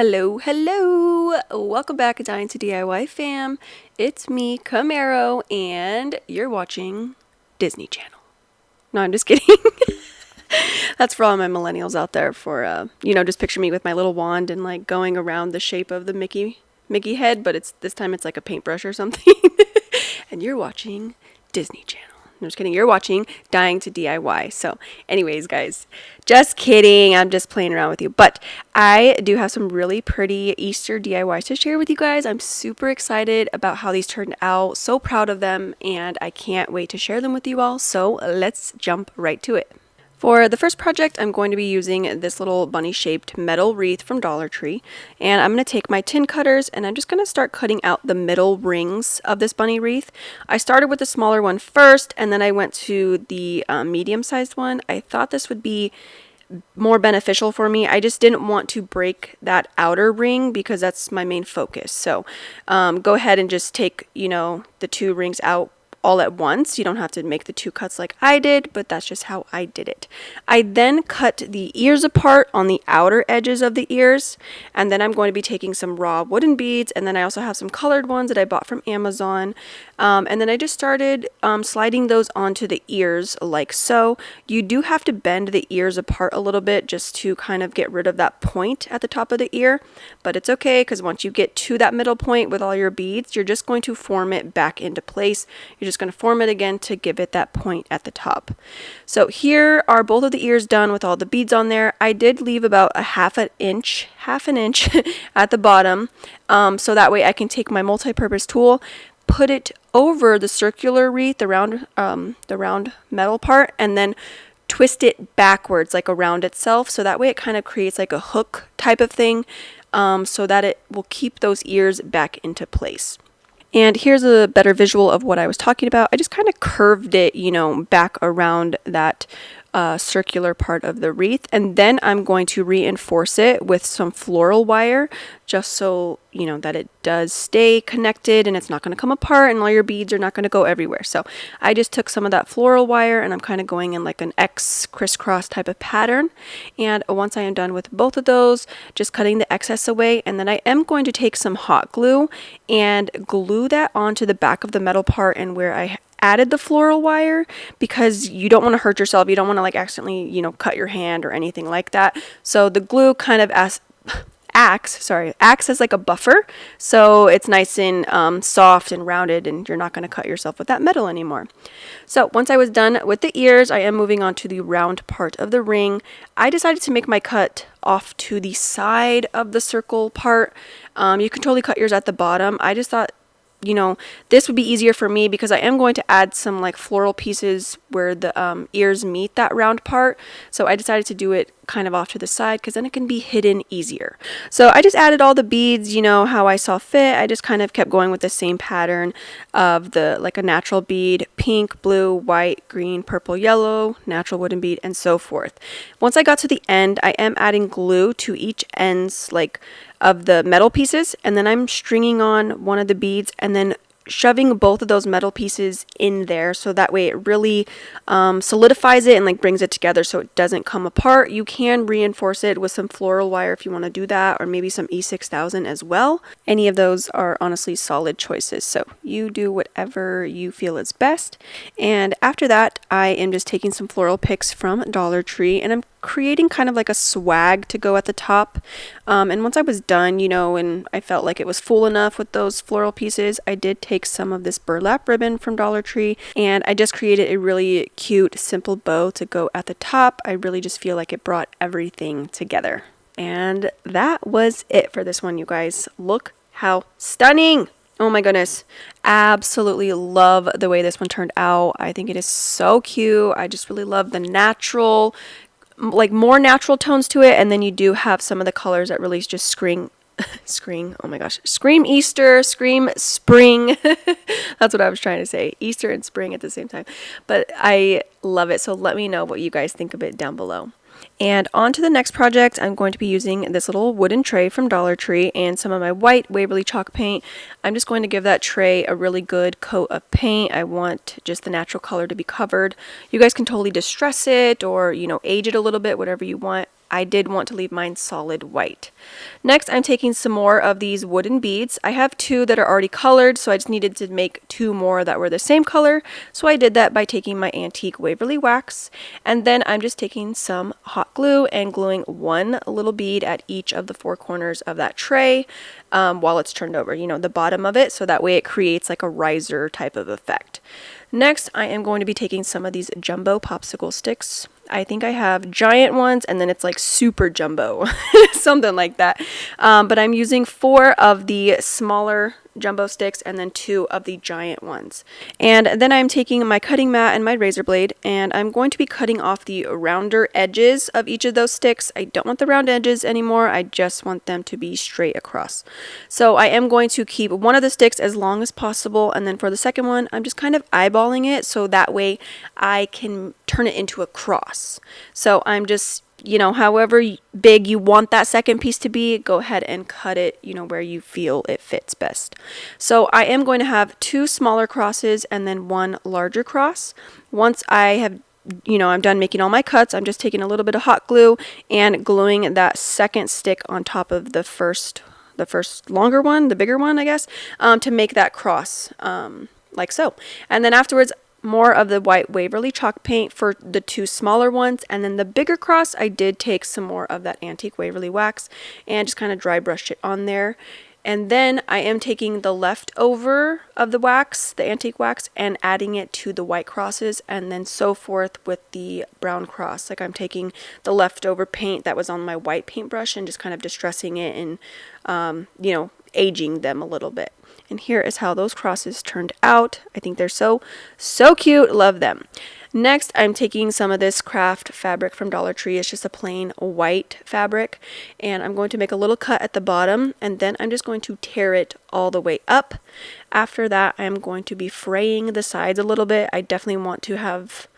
Hello, hello! Welcome back to DIY fam. It's me, Camaro, and you're watching Disney Channel. No, I'm just kidding. That's for all my millennials out there for, just picture me with my little wand and like going around the shape of the Mickey head, but this time it's like a paintbrush or something. And you're watching Disney Channel. I'm just kidding. You're watching Dying to DIY. So anyways, guys, just kidding. I'm just playing around with you. But I do have some really pretty Easter DIYs to share with you guys. I'm super excited about how these turned out. So proud of them. And I can't wait to share them with you all. So let's jump right to it. For the first project, I'm going to be using this little bunny-shaped metal wreath from Dollar Tree, and I'm going to take my tin cutters and I'm just going to start cutting out the middle rings of this bunny wreath. I started with the smaller one first, and then I went to the medium-sized one. I thought this would be more beneficial for me. I just didn't want to break that outer ring because that's my main focus. So go ahead and just take, the two rings out all at once. You don't have to make the two cuts like I did, but that's just how I did it. I then cut the ears apart on the outer edges of the ears, and then I'm going to be taking some raw wooden beads, and then I also have some colored ones that I bought from Amazon, and then I just started sliding those onto the ears like so. You do have to bend the ears apart a little bit just to kind of get rid of that point at the top of the ear, but it's okay because once you get to that middle point with all your beads, you're just going to form it back into place. You're just going to form it again to give it that point at the top. So here are both of the ears done with all the beads on there. I did leave about a half an inch at the bottom, so that way I can take my multi-purpose tool, put it over the circular wreath, the round metal part, and then twist it backwards like around itself, so that way it kind of creates like a hook type of thing, so that it will keep those ears back into place. And here's a better visual of what I was talking about. I just kind of curved it, back around that circular part of the wreath. And then I'm going to reinforce it with some floral wire, just so, that it does stay connected and it's not going to come apart and all your beads are not going to go everywhere. So I just took some of that floral wire and I'm kind of going in like an X crisscross type of pattern. And once I am done with both of those, just cutting the excess away. And then I am going to take some hot glue and glue that onto the back of the metal part and where I added the floral wire, because you don't want to hurt yourself. You don't want to like accidentally, cut your hand or anything like that. So the glue kind of acts as like a buffer, so it's nice and soft and rounded, and you're not going to cut yourself with that metal anymore. So once I was done with the ears, I am moving on to the round part of the ring. I decided to make my cut off to the side of the circle part. You can totally cut yours at the bottom. I just thought, this would be easier for me because I am going to add some like floral pieces where the ears meet that round part. So I decided to do it kind of off to the side because then it can be hidden easier. So I just added all the beads, how I saw fit. I just kind of kept going with the same pattern of like a natural bead, pink, blue, white, green, purple, yellow, natural wooden bead, and so forth. Once I got to the end, I am adding glue to each ends of the metal pieces, and then I'm stringing on one of the beads and then shoving both of those metal pieces in there, so that way it really solidifies it and brings it together so it doesn't come apart. You can reinforce it with some floral wire if you want to do that, or maybe some E6000 as well. Any of those are honestly solid choices, so you do whatever you feel is best. And after that, I am just taking some floral picks from Dollar Tree and I'm creating kind of like a swag to go at the top. And once I was done, and I felt like it was full enough with those floral pieces, I did take some of this burlap ribbon from Dollar Tree and I just created a really cute, simple bow to go at the top. I really just feel like it brought everything together. And that was it for this one, you guys. Look how stunning! Oh my goodness. Absolutely love the way this one turned out. I think it is so cute. I just really love the natural, more natural tones to it, and then you do have some of the colors that really just scream Easter, scream spring. That's what I was trying to say, Easter and spring at the same time, but I love it. So let me know what you guys think of it down below. And on to the next project, I'm going to be using this little wooden tray from Dollar Tree and some of my white Waverly chalk paint. I'm just going to give that tray a really good coat of paint. I want just the natural color to be covered. You guys can totally distress it or, age it a little bit, whatever you want. I did want to leave mine solid white. Next, I'm taking some more of these wooden beads. I have 2 that are already colored, so I just needed to make 2 more that were the same color. So I did that by taking my antique Waverly wax, and then I'm just taking some hot glue and gluing 1 little bead at each of the 4 corners of that tray while it's turned over, you know, the bottom of it, so that way it creates like a riser type of effect. Next, I am going to be taking some of these jumbo popsicle sticks. I think I have giant ones, and then it's like super jumbo, something like that. But I'm using 4 of the smaller jumbo sticks and then 2 of the giant ones. And then I'm taking my cutting mat and my razor blade, and I'm going to be cutting off the rounder edges of each of those sticks. I don't want the round edges anymore. I just want them to be straight across. So I am going to keep one of the sticks as long as possible, and then for the second one, I'm just kind of eyeballing it so that way I can turn it into a cross. So I'm just, you know, however big you want that second piece to be, go ahead and cut it, you know, where you feel it fits best. So I am going to have 2 smaller crosses and then 1 larger cross. Once I have, you know, I'm done making all my cuts, I'm just taking a little bit of hot glue and gluing that second stick on top of the first longer one, the bigger one, I guess, to make that cross, like so. And then afterwards, more of the white Waverly chalk paint for the 2 smaller ones, and then the bigger cross, I did take some more of that antique Waverly wax and just kind of dry brushed it on there. And then I am taking the leftover of the wax, the antique wax, and adding it to the white crosses, and then so forth with the brown cross. Like I'm taking the leftover paint that was on my white paintbrush and just kind of distressing it and, you know, aging them a little bit. And here is how those crosses turned out. I think they're so cute. Love them. Next, I'm taking some of this craft fabric from Dollar Tree. It's just a plain white fabric. And I'm going to make a little cut at the bottom. And then I'm just going to tear it all the way up. After that, I'm going to be fraying the sides a little bit. I definitely want to have...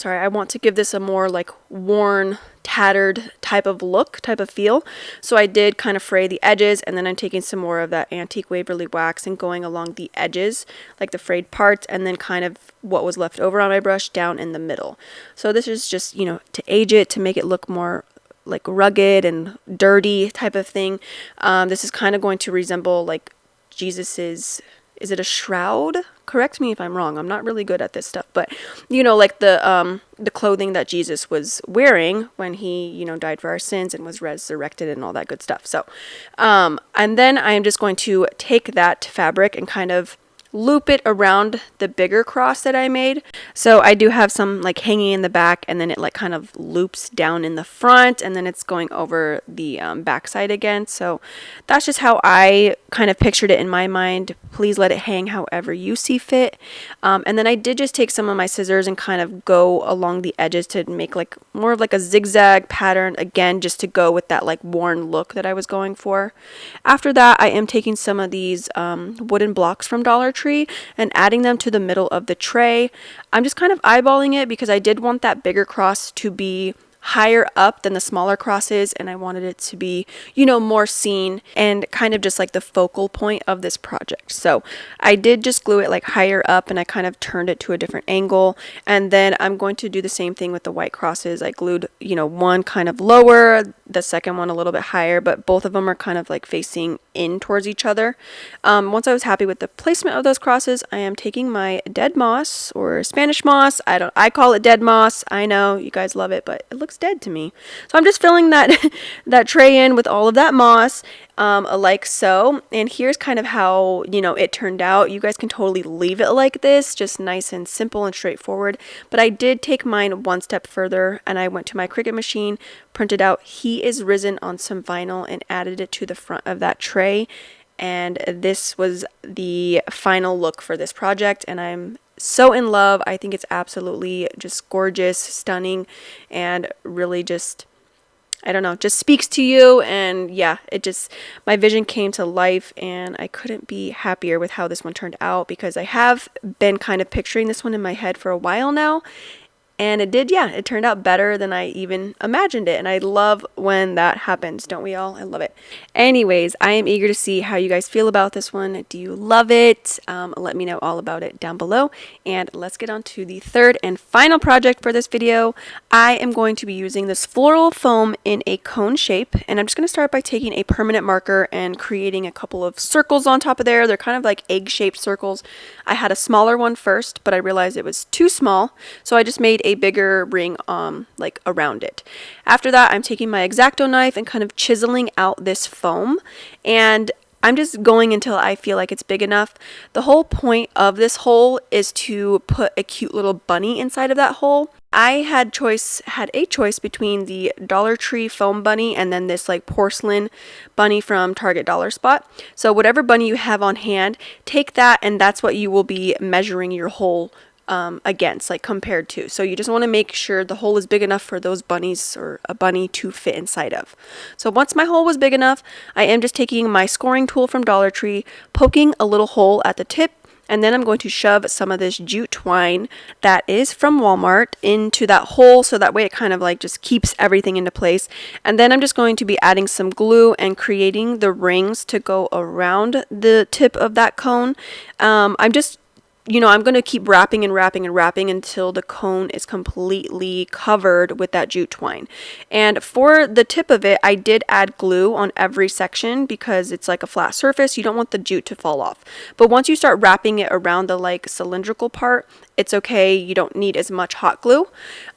I want to give this a more like worn, tattered type of look, type of feel. So I did kind of fray the edges, and then I'm taking some more of that antique Waverly wax and going along the edges, like the frayed parts, and then kind of what was left over on my brush down in the middle. So this is just, you know, to age it, to make it look more like rugged and dirty type of thing. This is kind of going to resemble like Jesus's... Is it a shroud? Correct me if I'm wrong. I'm not really good at this stuff, but you know, like the clothing that Jesus was wearing when he, you know, died for our sins and was resurrected and all that good stuff. So, and then I am just going to take that fabric and kind of loop it around the bigger cross that I made. So I do have some like hanging in the back, and then it like kind of loops down in the front, and then it's going over the back side again. So that's just how I kind of pictured it in my mind. Please let it hang however you see fit. And then I did just take some of my scissors and kind of go along the edges to make like more of like a zigzag pattern, again, just to go with that like worn look that I was going for. After that, I am taking some of these wooden blocks from Dollar Tree and adding them to the middle of the tray. I'm just kind of eyeballing it because I did want that bigger cross to be higher up than the smaller crosses, and I wanted it to be, you know, more seen and kind of just like the focal point of this project. So I did just glue it like higher up, and I kind of turned it to a different angle. And then I'm going to do the same thing with the white crosses. I glued, you know, one kind of lower, the second one a little bit higher, but both of them are kind of like facing in towards each other. Once I was happy with the placement of those crosses, I am taking my dead moss or Spanish moss. I call it dead moss. I know you guys love it, but it looks dead to me. So I'm just filling that tray in with all of that moss, like so. And here's kind of how, you know, it turned out. You guys can totally leave it like this, just nice and simple and straightforward. But I did take mine one step further, and I went to my Cricut machine, printed out "He is Risen" on some vinyl, and added it to the front of that tray. And this was the final look for this project, and I'm so in love. I think it's absolutely just gorgeous, stunning, and really just, I don't know, just speaks to you. And yeah, it just, my vision came to life, and I couldn't be happier with how this one turned out, because I have been kind of picturing this one in my head for a while now. And it did, yeah, it turned out better than I even imagined it. And I love when that happens, don't we all? I love it. Anyways, I am eager to see how you guys feel about this one. Do you love it? Let me know all about it down below. And let's get on to the third and final project for this video. I am going to be using this floral foam in a cone shape. And I'm just going to start by taking a permanent marker and creating a couple of circles on top of there. They're kind of like egg-shaped circles. I had a smaller one first, but I realized it was too small. So I just made a bigger ring like around it. After that, I'm taking my X-Acto knife and kind of chiseling out this foam, and I'm just going until I feel like it's big enough. The whole point of this hole is to put a cute little bunny inside of that hole. I had a choice between the Dollar Tree foam bunny and then this like porcelain bunny from Target Dollar Spot. So whatever bunny you have on hand, take that, and that's what you will be measuring your hole against, like compared to. So you just want to make sure the hole is big enough for those bunnies or a bunny to fit inside of. So once my hole was big enough, I am just taking my scoring tool from Dollar Tree, poking a little hole at the tip, and then I'm going to shove some of this jute twine that is from Walmart into that hole, so that way it kind of like just keeps everything into place. And then I'm just going to be adding some glue and creating the rings to go around the tip of that cone. I'm going to keep wrapping and wrapping and wrapping until the cone is completely covered with that jute twine. And for the tip of it, I did add glue on every section because it's like a flat surface. You don't want the jute to fall off. But once you start wrapping it around the like cylindrical part, it's okay. You don't need as much hot glue.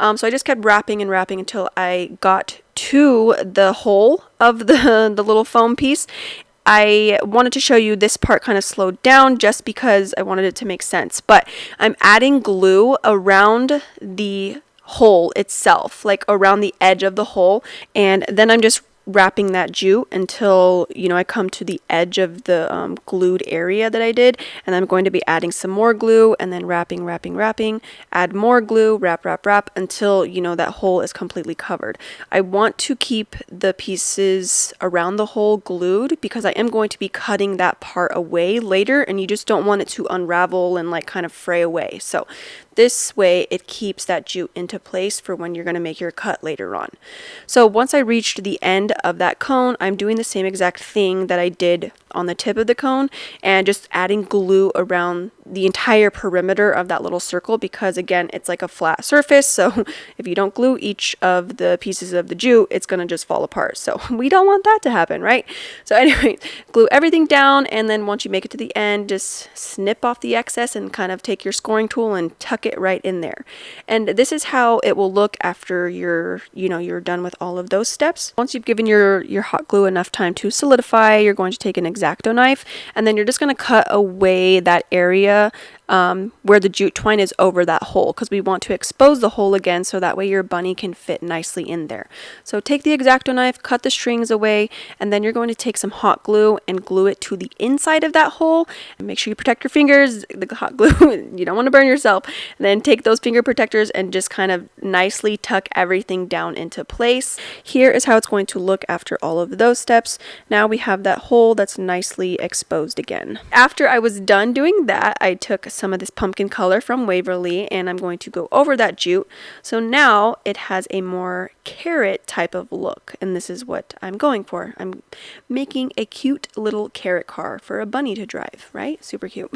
So I just kept wrapping and wrapping until I got to the hole of the little foam piece. I wanted to show you this part kind of slowed down just because I wanted it to make sense, but I'm adding glue around the hole itself, like around the edge of the hole, and then I'm just wrapping that jute until I come to the edge of the glued area that I did, and I'm going to be adding some more glue and then wrapping, add more glue, wrap until that hole is completely covered. I want to keep the pieces around the hole glued because I am going to be cutting that part away later, and you just don't want it to unravel and like kind of fray away. So this way it keeps that jute into place for when you're going to make your cut later on. So once I reached the end of that cone, I'm doing the same exact thing that I did on the tip of the cone and just adding glue around the entire perimeter of that little circle because again, it's like a flat surface. So if you don't glue each of the pieces of the jute, it's going to just fall apart. So we don't want that to happen, right? So anyway, glue everything down, and then once you make it to the end, just snip off the excess and kind of take your scoring tool and tuck it right in there. And this is how it will look after you're done with all of those steps. Once you've given your hot glue enough time to solidify, you're going to take an X-Acto knife, and then you're just going to cut away that area where the jute twine is over that hole, because we want to expose the hole again so that way your bunny can fit nicely in there. So take the X-Acto knife, cut the strings away, and then you're going to take some hot glue and glue it to the inside of that hole. And make sure you protect your fingers, the hot glue, you don't want to burn yourself. And then take those finger protectors and just kind of nicely tuck everything down into place. Here is how it's going to look after all of those steps. Now we have that hole that's nicely exposed again. After I was done doing that, I took some of this pumpkin color from Waverly and I'm going to go over that jute. So now it has a more carrot type of look, and this is what I'm going for. I'm making a cute little carrot car for a bunny to drive, right? Super cute.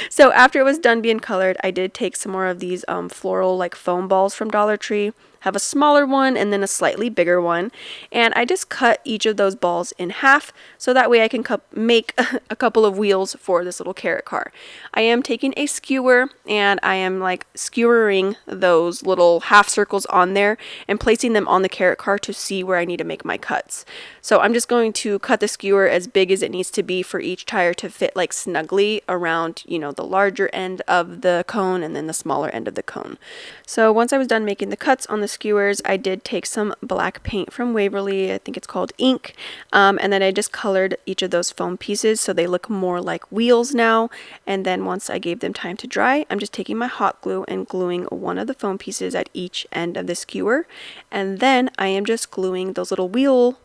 So after it was done being colored, I did take some more of these floral like foam balls from Dollar Tree. Have a smaller one and then a slightly bigger one, and I just cut each of those balls in half so that way I can make a couple of wheels for this little carrot car. I am taking a skewer and I am like skewering those little half circles on there and placing them on the carrot car to see where I need to make my cuts. So I'm just going to cut the skewer as big as it needs to be for each tire to fit like snugly around the larger end of the cone and then the smaller end of the cone. So once I was done making the cuts on the skewers, I did take some black paint from Waverly, I think it's called ink, and then I just colored each of those foam pieces so they look more like wheels now. And then once I gave them time to dry, I'm just taking my hot glue and gluing one of the foam pieces at each end of the skewer, and then I am just gluing those little wheel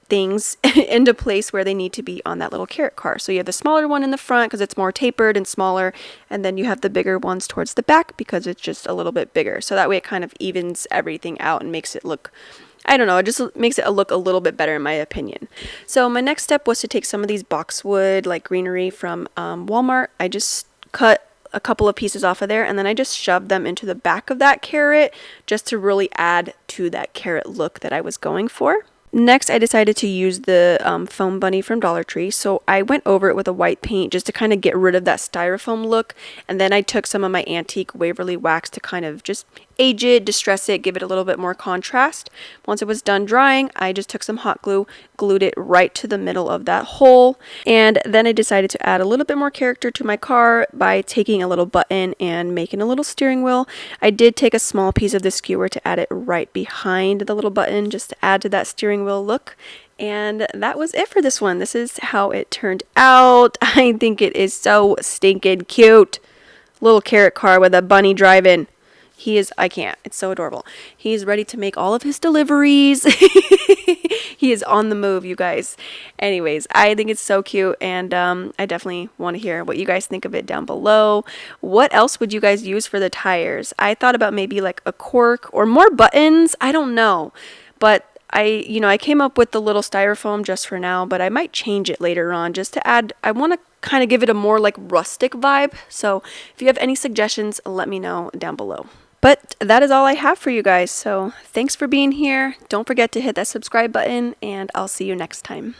things into place where they need to be on that little carrot car. So you have the smaller one in the front because it's more tapered and smaller, and then you have the bigger ones towards the back because it's just a little bit bigger. So that way it kind of evens everything out and makes it look, I don't know, it just makes it look a little bit better in my opinion. So my next step was to take some of these boxwood like greenery from Walmart. I just cut a couple of pieces off of there, and then I just shoved them into the back of that carrot just to really add to that carrot look that I was going for. Next, I decided to use the foam bunny from Dollar Tree, so I went over it with a white paint just to kind of get rid of that styrofoam look, and then I took some of my antique Waverly wax to kind of just age it, distress it, give it a little bit more contrast. Once it was done drying, I just took some hot glue, glued it right to the middle of that hole, and then I decided to add a little bit more character to my car by taking a little button and making a little steering wheel. I did take a small piece of the skewer to add it right behind the little button just to add to that steering wheel look. And that was it for this one. This is how it turned out. I think it is so stinking cute. Little carrot car with a bunny driving. He is, I can't, it's so adorable. He is ready to make all of his deliveries. He is on the move, you guys. Anyways, I think it's so cute, and I definitely want to hear what you guys think of it down below. What else would you guys use for the tires? I thought about maybe like a cork or more buttons. I don't know, but I came up with the little styrofoam just for now, but I might change it later on just to add, I want to kind of give it a more like rustic vibe. So if you have any suggestions, let me know down below. But that is all I have for you guys. So thanks for being here. Don't forget to hit that subscribe button, and I'll see you next time.